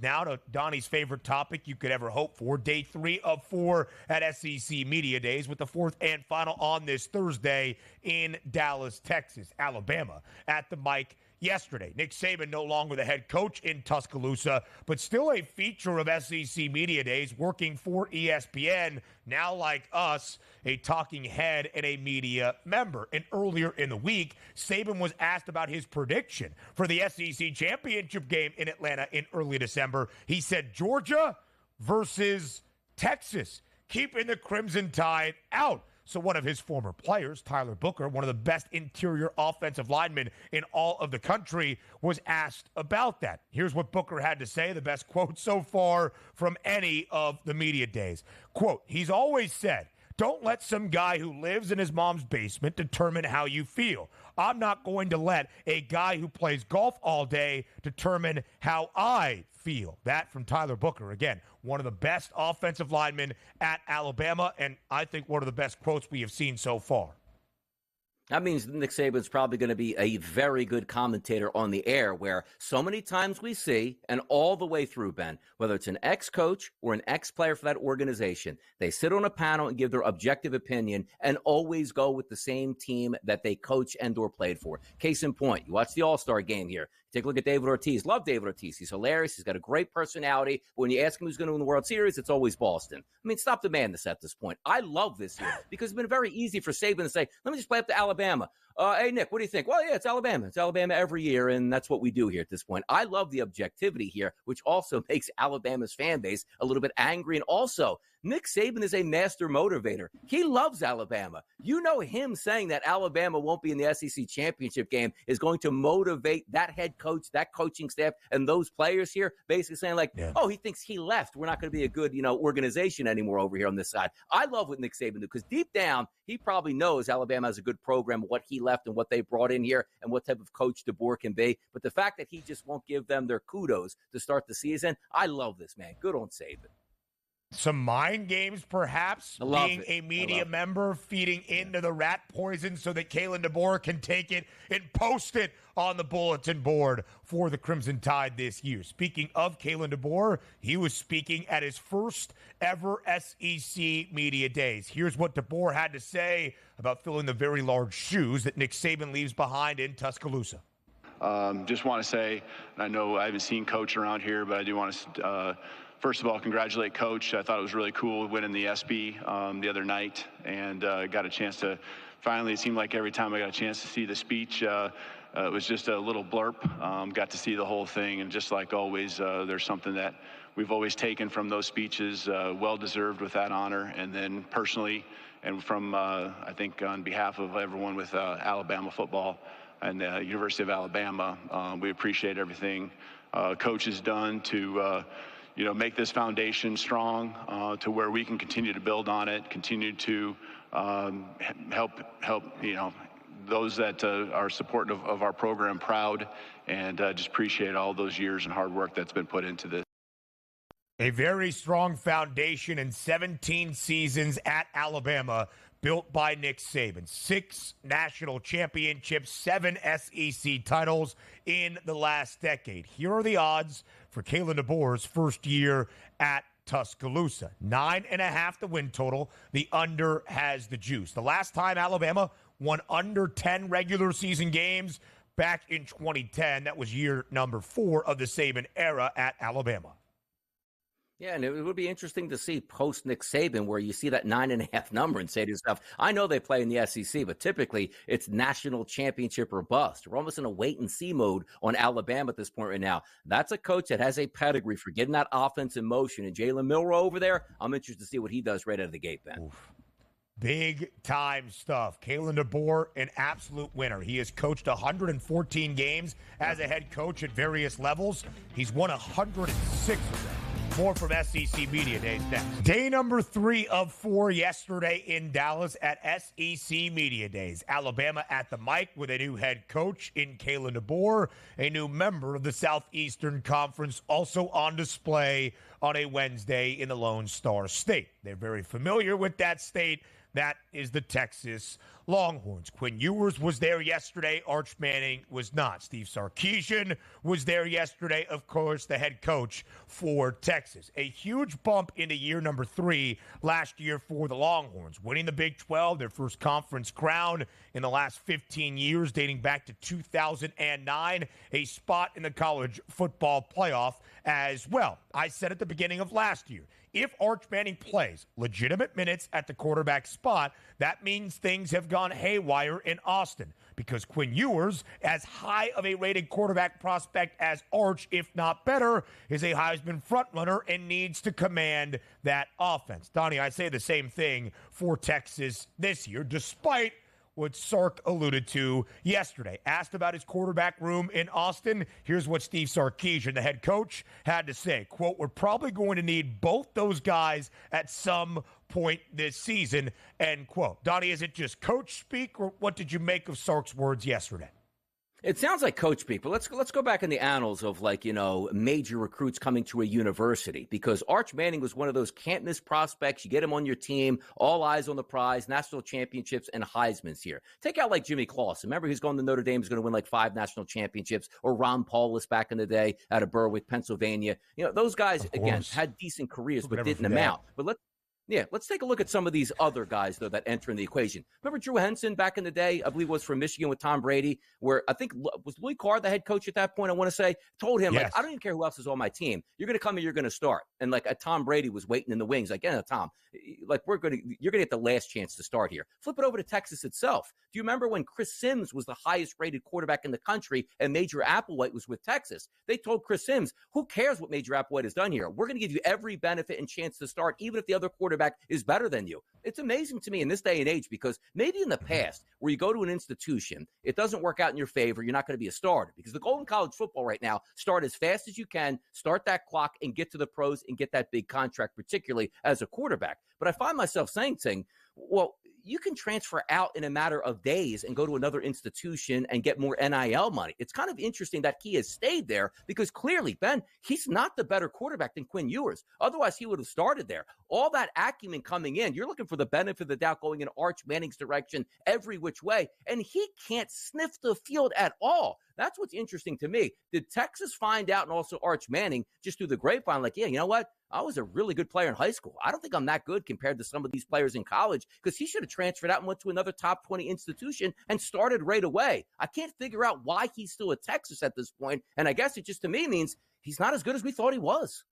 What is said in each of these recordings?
Now to Donnie's favorite topic you could ever hope for. Day 3 of 4 at SEC Media Days, with the fourth and final on this Thursday in Dallas, Texas. Alabama at the mic yesterday. Nick Saban no longer the head coach in Tuscaloosa, but still a feature of SEC Media Days, working for ESPN, now like us, a talking head and a media member. And earlier in the week, Saban was asked about his prediction for the SEC championship game in Atlanta in early December. He said Georgia versus Texas, keeping the Crimson Tide out. So one of his former players, Tyler Booker, one of the best interior offensive linemen in all of the country, was asked about that. Here's what Booker had to say, the best quote so far from any of the media days. Quote, he's always said, don't let some guy who lives in his mom's basement determine how you feel. I'm not going to let a guy who plays golf all day determine how I feel. That from Tyler Booker. Again, one of the best offensive linemen at Alabama, and I think one of the best quotes we have seen so far. That means Nick Saban's probably going to be a very good commentator on the air, where so many times we see, and all the way through, Ben, whether it's an ex-coach or an ex-player for that organization, they sit on a panel and give their objective opinion and always go with the same team that they coach and or played for. Case in point, you watch the All-Star game here. Take a look at David Ortiz. Love David Ortiz. He's hilarious. He's got a great personality. But when you ask him who's going to win the World Series, it's always Boston. I mean, stop the madness at this point. I love this here because it's been very easy for Saban to say, let me just play up to Alabama. Hey, Nick, what do you think? Well, yeah, it's Alabama. It's Alabama every year, and that's what we do here at this point. I love the objectivity here, which also makes Alabama's fan base a little bit angry. And also, Nick Saban is a master motivator. He loves Alabama. You know, him saying that Alabama won't be in the SEC championship game is going to motivate that head coach, that coaching staff, and those players here, basically saying like, oh, he thinks he left. We're not going to be a good, organization anymore over here on this side. I love what Nick Saban do, because deep down, he probably knows Alabama has a good program, what he left and what they brought in here and what type of coach DeBoer can be. But the fact that he just won't give them their kudos to start the season, I love this, man. Good on Saban. Some mind games, perhaps, being a media member, feeding into the rat poison so that Kalen DeBoer can take it and post it on the bulletin board for the Crimson Tide this year. Speaking of Kalen DeBoer, he was speaking at his first ever SEC Media Days. Here's what DeBoer had to say about filling the very large shoes that Nick Saban leaves behind in Tuscaloosa. Just want to say, I know I haven't seen Coach around here, but I do want to first of all, congratulate Coach. I thought it was really cool winning the ESPY the other night, and got a chance to finally, it seemed like every time I got a chance to see the speech, it was just a little blurb. Got to see the whole thing, and just like always, there's something that we've always taken from those speeches, well-deserved with that honor. And then personally, and from, I think on behalf of everyone with Alabama football and the University of Alabama, we appreciate everything Coach has done to make this foundation strong to where we can continue to build on it, continue to help those that are supportive of our program proud, and just appreciate all those years and hard work that's been put into this. A very strong foundation and 17 seasons at Alabama built by Nick Saban. 6 national championships, 7 SEC titles in the last decade. Here are the odds for Kalen DeBoer's first year at Tuscaloosa. 9.5 the win total. The under has the juice. The last time Alabama won under 10 regular season games back in 2010. That was year number 4 of the Saban era at Alabama. Yeah, and it would be interesting to see post Nick Saban where you see that 9.5 number and say to yourself, I know they play in the SEC, but typically it's national championship or bust. We're almost in a wait-and-see mode on Alabama at this point right now. That's a coach that has a pedigree for getting that offense in motion. And Jalen Milroe over there, I'm interested to see what he does right out of the gate, Ben. Oof. Big-time stuff. Kalen DeBoer, an absolute winner. He has coached 114 games as a head coach at various levels. He's won 106 of them. More from SEC Media Days next. Day number 3 of 4 yesterday in Dallas at SEC Media Days. Alabama at the mic with a new head coach in Kalen DeBoer, a new member of the Southeastern Conference, also on display on a Wednesday in the Lone Star State. They're very familiar with that state. That is the Texas Longhorns. Quinn Ewers was there yesterday. Arch Manning was not. Steve Sarkisian was there yesterday, of course, the head coach for Texas. A huge bump into year number 3 last year for the Longhorns, winning the Big 12, their first conference crown in the last 15 years, dating back to 2009, a spot in the college football playoff as well. I said at the beginning of last year, if Arch Manning plays legitimate minutes at the quarterback spot, that means things have gone haywire in Austin, because Quinn Ewers, as high of a rated quarterback prospect as Arch, if not better, is a Heisman frontrunner and needs to command that offense. Donnie, I say the same thing for Texas this year, despite what Sark alluded to yesterday. Asked about his quarterback room in Austin, here's what Steve Sarkisian, the head coach, had to say. Quote, "We're probably going to need both those guys at some point this season," end quote. Donnie, is it just coach speak, or what did you make of Sark's words yesterday? It sounds like coach speak, but let's go back in the annals of, major recruits coming to a university, because Arch Manning was one of those can't miss prospects. You get him on your team, all eyes on the prize, national championships and Heisman's here. Take out like Jimmy Clausen. Remember, he's going to Notre Dame, he's going to win 5 national championships, or Ron Paulus back in the day out of Berwick, Pennsylvania. Those guys, again, had decent careers, but didn't amount. But let's take a look at some of these other guys, though, that enter in the equation. Remember Drew Henson back in the day, I believe was from Michigan with Tom Brady, where I think was Louis Carr the head coach at that point, I want to say, told him, yes, I don't even care who else is on my team. You're going to come and you're going to start. And Tom Brady was waiting in the wings, Tom, you're going to get the last chance to start here. Flip it over to Texas itself. Do you remember when Chris Sims was the highest rated quarterback in the country and Major Applewhite was with Texas? They told Chris Sims, who cares what Major Applewhite has done here? We're going to give you every benefit and chance to start, even if the other quarterback is better than you. It's amazing to me in this day and age, because maybe in the past, where you go to an institution, it doesn't work out in your favor, you're not going to be a starter, because the goal in college football right now, start as fast as you can, start that clock and get to the pros and get that big contract, particularly as a quarterback. But I find myself saying, well, you can transfer out in a matter of days and go to another institution and get more NIL money. It's kind of interesting that he has stayed there, because clearly, Ben, he's not the better quarterback than Quinn Ewers. Otherwise, he would have started there. All that acumen coming in, you're looking for the benefit of the doubt going in Arch Manning's direction every which way, and he can't sniff the field at all. That's what's interesting to me. Did Texas find out, and also Arch Manning, just through the grapevine, yeah, you know what? I was a really good player in high school. I don't think I'm that good compared to some of these players in college, because he should have transferred out and went to another top 20 institution and started right away. I can't figure out why he's still at Texas at this point, and I guess it just to me means he's not as good as we thought he was.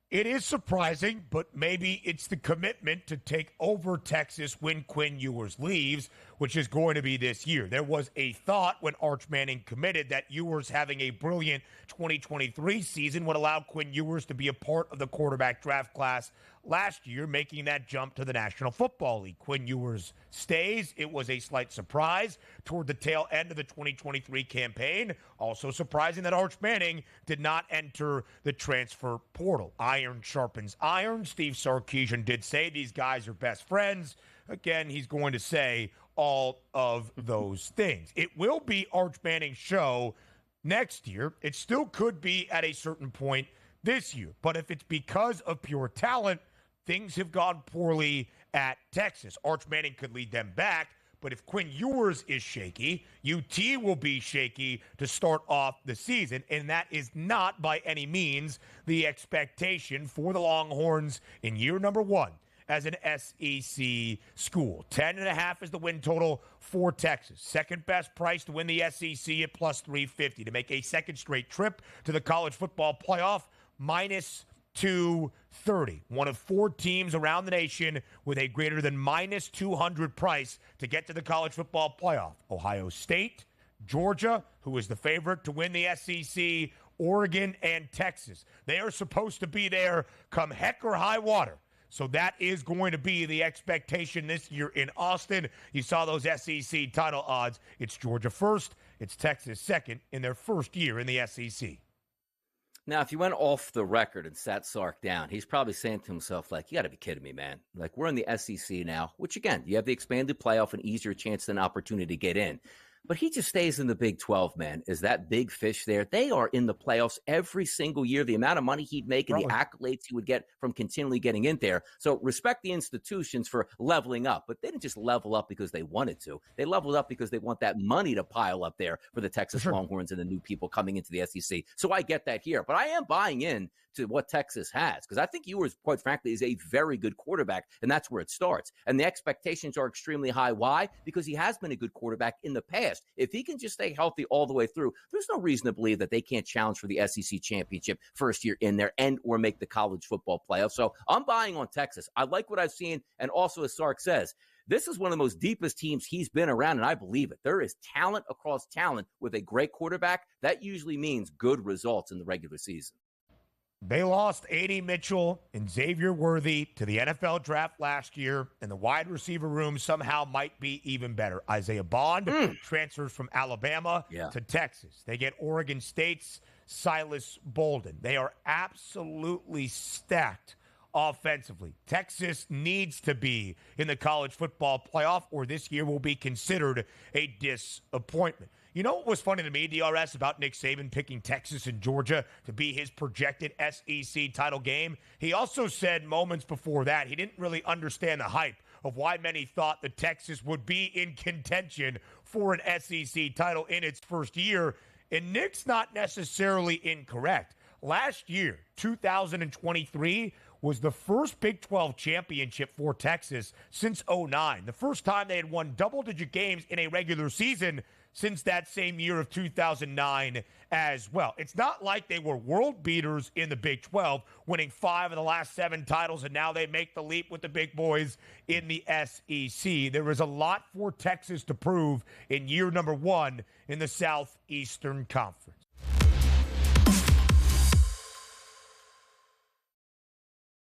It is surprising, but maybe it's the commitment to take over Texas when Quinn Ewers leaves, which is going to be this year. There was a thought when Arch Manning committed that Ewers having a brilliant 2023 season would allow Quinn Ewers to be a part of the quarterback draft class last year, making that jump to the National Football League. Quinn Ewers stays. It was a slight surprise toward the tail end of the 2023 campaign. Also surprising that Arch Manning did not enter the transfer portal. Iron sharpens iron. Steve Sarkisian did say these guys are best friends. Again, he's going to say all of those things. It will be Arch Manning's show next year. It still could be at a certain point this year. But if it's because of pure talent, things have gone poorly at Texas. Arch Manning could lead them back, but if Quinn Ewers is shaky, UT will be shaky to start off the season, and that is not by any means the expectation for the Longhorns in year number 1 as an SEC school. 10.5 is the win total for Texas. Second best price to win the SEC at plus 350. To make a second straight trip to the college football playoff, minus 230. One of 4 teams around the nation with a greater than minus 200 price to get to the college football playoff. Ohio State, Georgia, who is the favorite to win the SEC, Oregon, and Texas. They are supposed to be there come heck or high water. So that is going to be the expectation this year in Austin. You saw those SEC title odds. It's Georgia first. It's Texas second in their first year in the SEC. Now, if you went off the record and sat Sark down, he's probably saying to himself, you got to be kidding me, man. We're in the SEC now, which, again, you have the expanded playoff and easier chance than opportunity to get in. But he just stays in the Big 12, man. Is that big fish there? They are in the playoffs every single year. The amount of money he'd make and the accolades he would get from continually getting in there. So respect the institutions for leveling up. But they didn't just level up because they wanted to. They leveled up because they want that money to pile up there for the Texas Longhorns and the new people coming into the SEC. So I get that here. But I am buying in to what Texas has, because I think Ewers, quite frankly, is a very good quarterback, and that's where it starts. And the expectations are extremely high. Why? Because he has been a good quarterback in the past. If he can just stay healthy all the way through, there's no reason to believe that they can't challenge for the SEC championship first year in there and or make the college football playoff. So I'm buying on Texas. I like what I've seen, and also, as Sark says, this is one of the most deepest teams he's been around, and I believe it. There is talent across talent with a great quarterback. That usually means good results in the regular season. They lost A.D. Mitchell and Xavier Worthy to the NFL draft last year, and the wide receiver room somehow might be even better. Isaiah Bond transfers from Alabama to Texas. They get Oregon State's Silas Bolden. They are absolutely stacked offensively. Texas needs to be in the college football playoff, or this year will be considered a disappointment. You know what was funny to me, DRS, about Nick Saban picking Texas and Georgia to be his projected SEC title game? He also said moments before that he didn't really understand the hype of why many thought that Texas would be in contention for an SEC title in its first year. And Nick's not necessarily incorrect. Last year, 2023, was the first Big 12 championship for Texas since 2009. The first time they had won double-digit games in a regular season since that same year of 2009 as well. It's not like they were world beaters in the Big 12, winning 5 of the last 7 titles, and now they make the leap with the big boys in the SEC. There is a lot for Texas to prove in year number 1 in the Southeastern Conference.